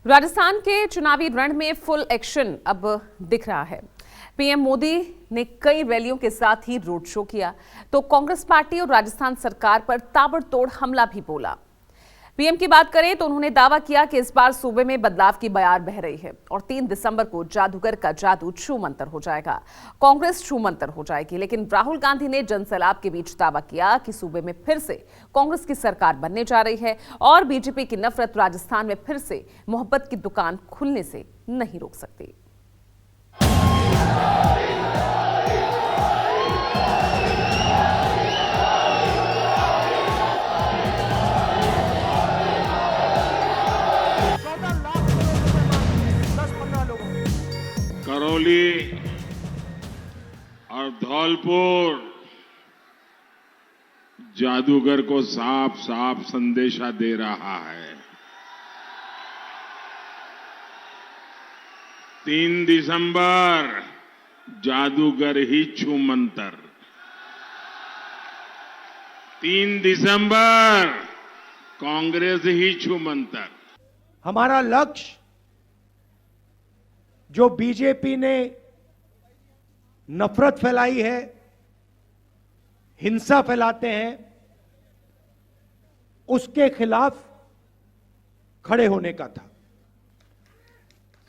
राजस्थान के चुनावी रण में फुल एक्शन अब दिख रहा है। पीएम मोदी ने कई रैलियों के साथ ही रोड शो किया तो कांग्रेस पार्टी और राजस्थान सरकार पर ताबड़तोड़ हमला भी बोला। पीएम की बात करें तो उन्होंने दावा किया कि इस बार सूबे में बदलाव की बयार बह रही है और 3 दिसंबर को जादूगर का जादू छूमंतर हो जाएगा, कांग्रेस छूमंतर हो जाएगी। लेकिन राहुल गांधी ने जनसैलाब के बीच दावा किया कि सूबे में फिर से कांग्रेस की सरकार बनने जा रही है और बीजेपी की नफरत राजस्थान में फिर से मोहब्बत की दुकान खुलने से नहीं रोक सकती। करौली और धौलपुर जादूगर को साफ साफ संदेशा दे रहा है। 3 दिसंबर जादूगर ही छूमंतर, 3 दिसंबर कांग्रेस ही छूमंतर। हमारा लक्ष्य जो बीजेपी ने नफरत फैलाई है, हिंसा फैलाते हैं, उसके खिलाफ खड़े होने का था।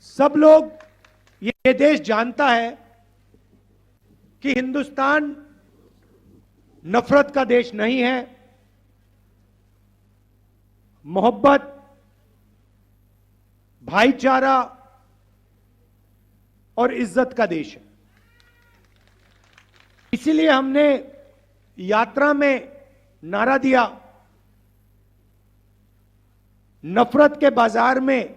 सब लोग ये देश जानता है कि हिंदुस्तान नफरत का देश नहीं है, मोहब्बत, भाईचारा और इज्जत का देश है। इसीलिए हमने यात्रा में नारा दिया, नफरत के बाजार में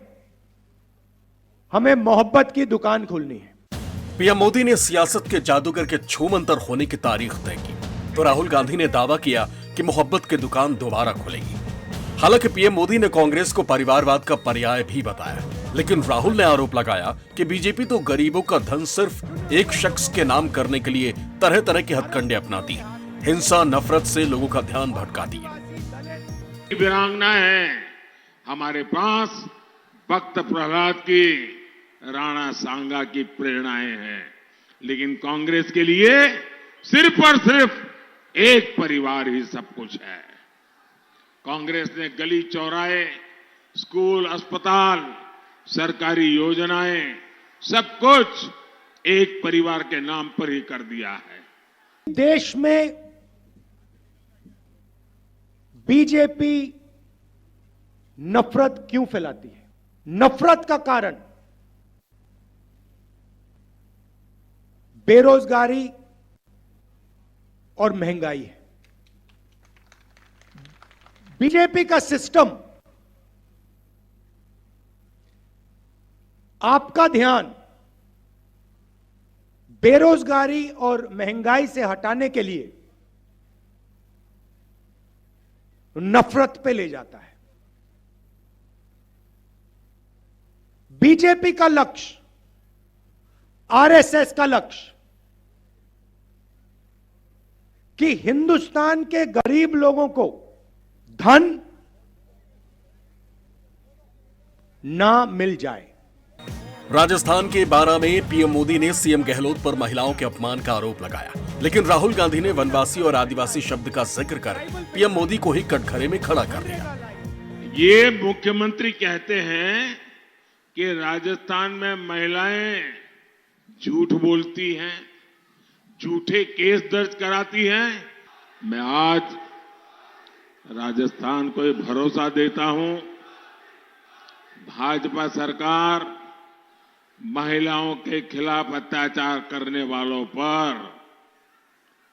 हमें मोहब्बत की दुकान खोलनी है। पीएम मोदी ने सियासत के जादूगर के छूमंतर होने की तारीख तय की तो राहुल गांधी ने दावा किया कि मोहब्बत की दुकान दोबारा खुलेगी। हालांकि पीएम मोदी ने कांग्रेस को परिवारवाद का पर्याय भी बताया, लेकिन राहुल ने आरोप लगाया कि बीजेपी तो गरीबों का धन सिर्फ एक शख्स के नाम करने के लिए तरह तरह के हथकंडे अपनाती है, हिंसा नफरत से लोगों का ध्यान भटकाती है। वीरांगना है हमारे पास, भक्त प्रहलाद की, राणा सांगा की प्रेरणाएं हैं, लेकिन कांग्रेस के लिए सिर्फ और सिर्फ एक परिवार ही सब कुछ है। कांग्रेस ने गली चौराहे, स्कूल, अस्पताल, सरकारी योजनाएं, सब कुछ एक परिवार के नाम पर ही कर दिया है। देश में बीजेपी नफरत क्यों फैलाती है? नफरत का कारण बेरोजगारी और महंगाई है। बीजेपी का सिस्टम आपका ध्यान बेरोजगारी और महंगाई से हटाने के लिए नफरत पे ले जाता है। बीजेपी का लक्ष्य, आरएसएस का लक्ष्य कि हिंदुस्तान के गरीब लोगों को धन ना मिल जाए। राजस्थान के बारां में पीएम मोदी ने सीएम गहलोत पर महिलाओं के अपमान का आरोप लगाया, लेकिन राहुल गांधी ने वनवासी और आदिवासी शब्द का जिक्र कर पीएम मोदी को ही कटघरे में खड़ा कर दिया। ये मुख्यमंत्री कहते हैं कि राजस्थान में महिलाएं झूठ बोलती हैं, झूठे केस दर्ज कराती हैं। मैं आज राजस्थान को भरोसा देता हूं, भाजपा सरकार महिलाओं के खिलाफ अत्याचार करने वालों पर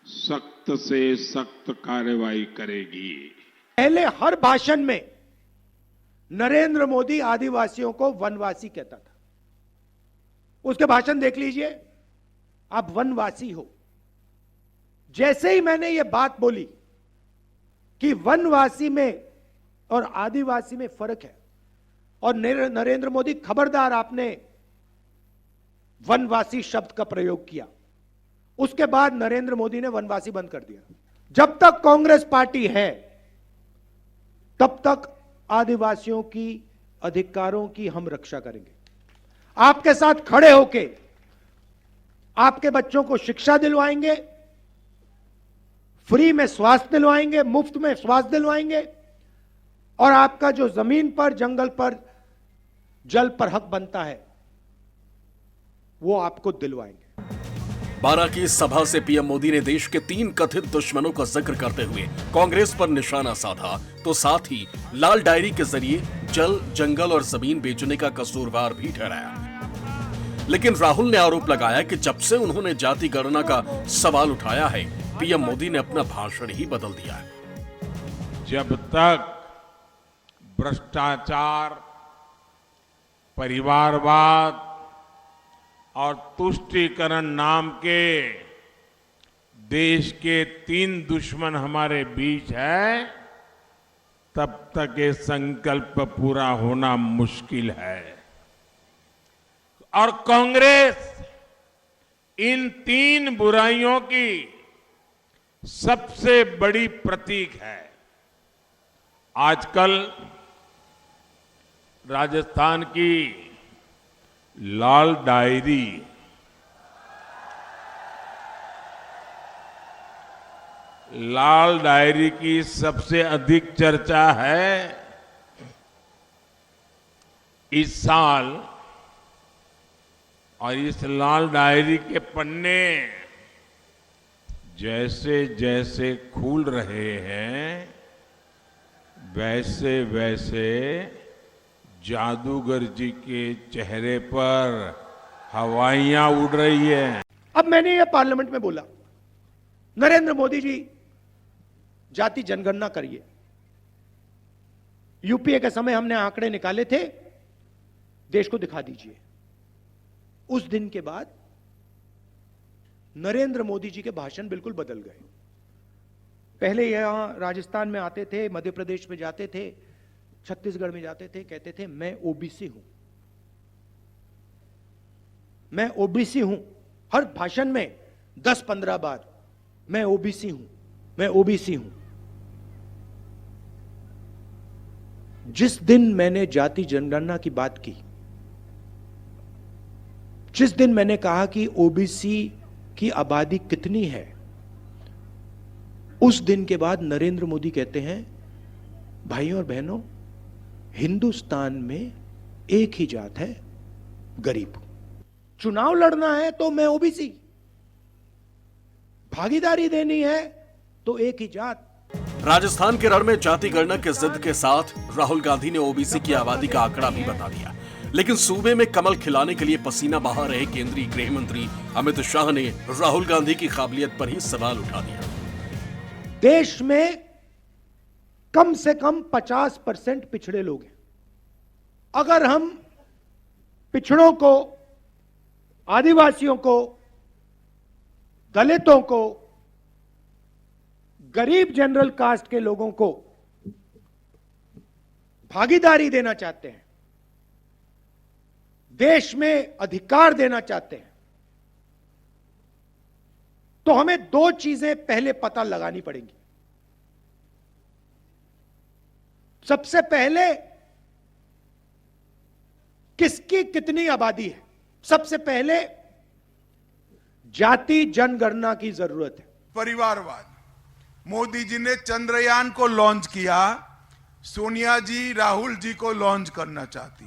सख्त से सख्त कार्रवाई करेगी। पहले हर भाषण में नरेंद्र मोदी आदिवासियों को वनवासी कहता था। उसके भाषण देख लीजिए, आप वनवासी हो। जैसे ही मैंने ये बात बोली कि वनवासी में और आदिवासी में फर्क है और नरेंद्र मोदी खबरदार, आपने वनवासी शब्द का प्रयोग किया, उसके बाद नरेंद्र मोदी ने वनवासी बंद कर दिया। जब तक कांग्रेस पार्टी है तब तक आदिवासियों की अधिकारों की हम रक्षा करेंगे। आपके साथ खड़े होके आपके बच्चों को शिक्षा दिलवाएंगे, फ्री में स्वास्थ्य दिलवाएंगे, मुफ्त में स्वास्थ्य दिलवाएंगे, और आपका जो जमीन पर, जंगल पर, जल पर हक बनता है वो आपको दिलवाएंगे। 12 की इस सभा से पीएम मोदी ने देश के 3 कथित दुश्मनों का जिक्र करते हुए कांग्रेस पर निशाना साधा, तो साथ ही लाल डायरी के जरिए जल, जंगल और जमीन बेचने का कसूरवार भी ठहराया। लेकिन राहुल ने आरोप लगाया कि जब से उन्होंने जाति गणना का सवाल उठाया है, पीएम मोदी ने अपना भाषण ही बदल दिया है। जब तक भ्रष्टाचार, परिवारवाद और तुष्टीकरण नाम के देश के 3 दुश्मन हमारे बीच है, तब तक ये संकल्प पूरा होना मुश्किल है। और कांग्रेस इन 3 बुराइयों की सबसे बड़ी प्रतीक है। आजकल राजस्थान की लाल डायरी की सबसे अधिक चर्चा है। इस साल और इस लाल डायरी के पन्ने जैसे जैसे खुल रहे हैं, वैसे वैसे जादूगर जी के चेहरे पर हवाइयां उड़ रही है। अब मैंने यह पार्लियामेंट में बोला, नरेंद्र मोदी जी जाति जनगणना करिए। यूपीए के समय हमने आंकड़े निकाले थे, देश को दिखा दीजिए। उस दिन के बाद नरेंद्र मोदी जी के भाषण बिल्कुल बदल गए। पहले यहां राजस्थान में आते थे, मध्य प्रदेश में जाते थे, छत्तीसगढ़ में जाते थे, कहते थे मैं ओबीसी हूं, मैं ओबीसी हूं। हर भाषण में 10-15 बार मैं ओबीसी हूं, मैं ओबीसी हूं। जिस दिन मैंने जाति जनगणना की बात की, जिस दिन मैंने कहा कि ओबीसी की आबादी कितनी है, उस दिन के बाद नरेंद्र मोदी कहते हैं, भाइयों और बहनों, हिंदुस्तान में एक ही जात है, गरीब। चुनाव लड़ना है तो मैं ओबीसी, भागीदारी देनी है तो एक ही जात। राजस्थान के रण में जाति गणना के जिद के साथ राहुल गांधी ने ओबीसी की आबादी का आंकड़ा भी बता दिया। लेकिन सूबे में कमल खिलाने के लिए पसीना बहा रहे केंद्रीय गृह मंत्री अमित शाह ने राहुल गांधी की काबिलियत पर ही सवाल उठा दिया। देश में कम से कम 50% पिछड़े लोग हैं। अगर हम पिछड़ों को, आदिवासियों को, दलितों को, गरीब जनरल कास्ट के लोगों को भागीदारी देना चाहते हैं, देश में अधिकार देना चाहते हैं, तो हमें 2 चीजें पहले पता लगानी पड़ेंगी। सबसे पहले किसकी कितनी आबादी है। सबसे पहले जाति जनगणना की जरूरत है। परिवारवाद, मोदी जी ने चंद्रयान को लॉन्च किया, सोनिया जी राहुल जी को लॉन्च करना चाहती।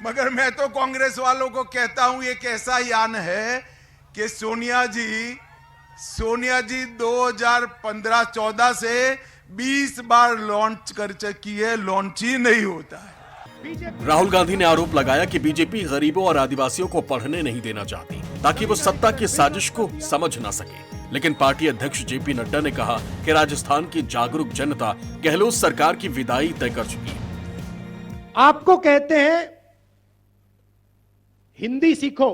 मगर मैं तो कांग्रेस वालों को कहता हूं, ये कैसा यान है कि सोनिया जी 2015-14 से 20 बार लॉन्च कर चुकी है, लॉन्च ही नहीं होता है। राहुल गांधी ने आरोप लगाया कि बीजेपी गरीबों और आदिवासियों को पढ़ने नहीं देना चाहती ताकि वो सत्ता की साजिश को समझ ना सके। लेकिन पार्टी अध्यक्ष जेपी नड्डा ने कहा कि राजस्थान की जागरूक जनता गहलोत सरकार की विदाई तय कर चुकी है। आपको कहते हैं हिंदी सीखो,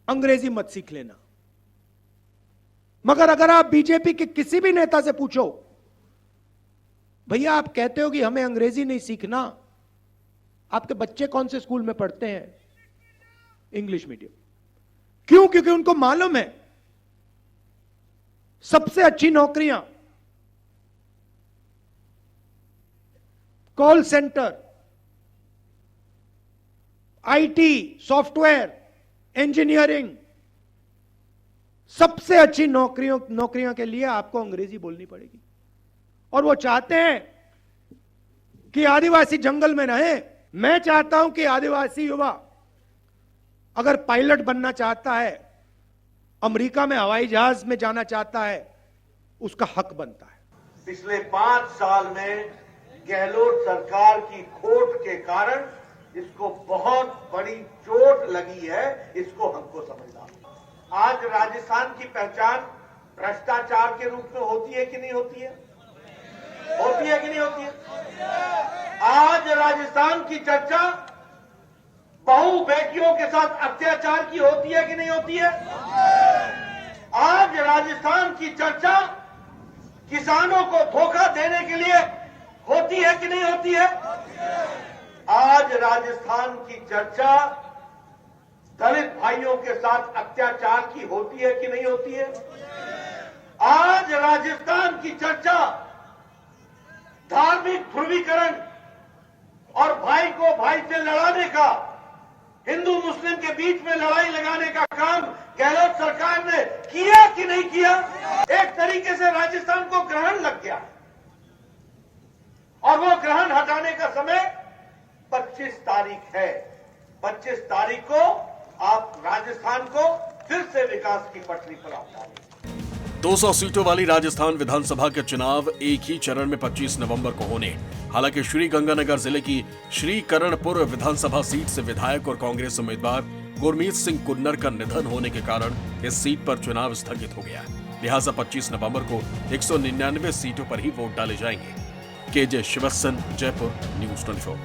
अंग्रेजी मत सीख लेना। मगर अगर आप बीजेपी के किसी भी नेता से पूछो, भैया आप कहते हो कि हमें अंग्रेजी नहीं सीखना, आपके बच्चे कौन से स्कूल में पढ़ते हैं? English medium. क्यों? क्योंकि उनको मालूम है सबसे अच्छी नौकरियां call centre, IT, software, engineering, सबसे अच्छी नौकरियों के लिए आपको अंग्रेजी बोलनी पड़ेगी। और वो चाहते हैं कि आदिवासी जंगल में रहे। मैं चाहता हूं कि आदिवासी युवा अगर पायलट बनना चाहता है, अमेरिका में हवाई जहाज में जाना चाहता है, उसका हक बनता है। पिछले 5 साल में गहलोत सरकार की खोट के कारण इसको बहुत बड़ी चोट लगी है, इसको हमको समझना। आज राजस्थान की पहचान भ्रष्टाचार के रूप में होती है कि नहीं होती है? होती है कि नहीं होती है? आज राजस्थान की चर्चा बहु बेटियों के साथ अत्याचार की होती है कि नहीं होती है? आज राजस्थान की चर्चा किसानों को धोखा देने के लिए होती है कि नहीं होती है? आज राजस्थान की चर्चा दलित भाइयों के साथ अत्याचार की होती है कि नहीं होती है? आज राजस्थान की चर्चा धार्मिक ध्रुवीकरण और भाई को भाई से लड़ाने का, हिंदू मुस्लिम के बीच में लड़ाई लगाने का काम गहलोत सरकार ने किया कि नहीं किया? एक तरीके से राजस्थान को ग्रहण लग गया और वो ग्रहण हटाने का समय 25 तारीख है। 25 तारीख को आप राजस्थान को फिर से विकास की पटरी पर आप डालें। 200 सीटों वाली राजस्थान विधानसभा के चुनाव एक ही चरण में 25 नवंबर को होने। हालांकि श्री गंगानगर जिले की श्री करणपुर विधानसभा सीट से विधायक और कांग्रेस उम्मीदवार गुरमीत सिंह कुन्नर का निधन होने के कारण इस सीट पर चुनाव स्थगित हो गया। लिहाजा 25 नवंबर को 199 सीटों पर ही वोट डाले जाएंगे। KJ Shivsan, Jaipur, news 24।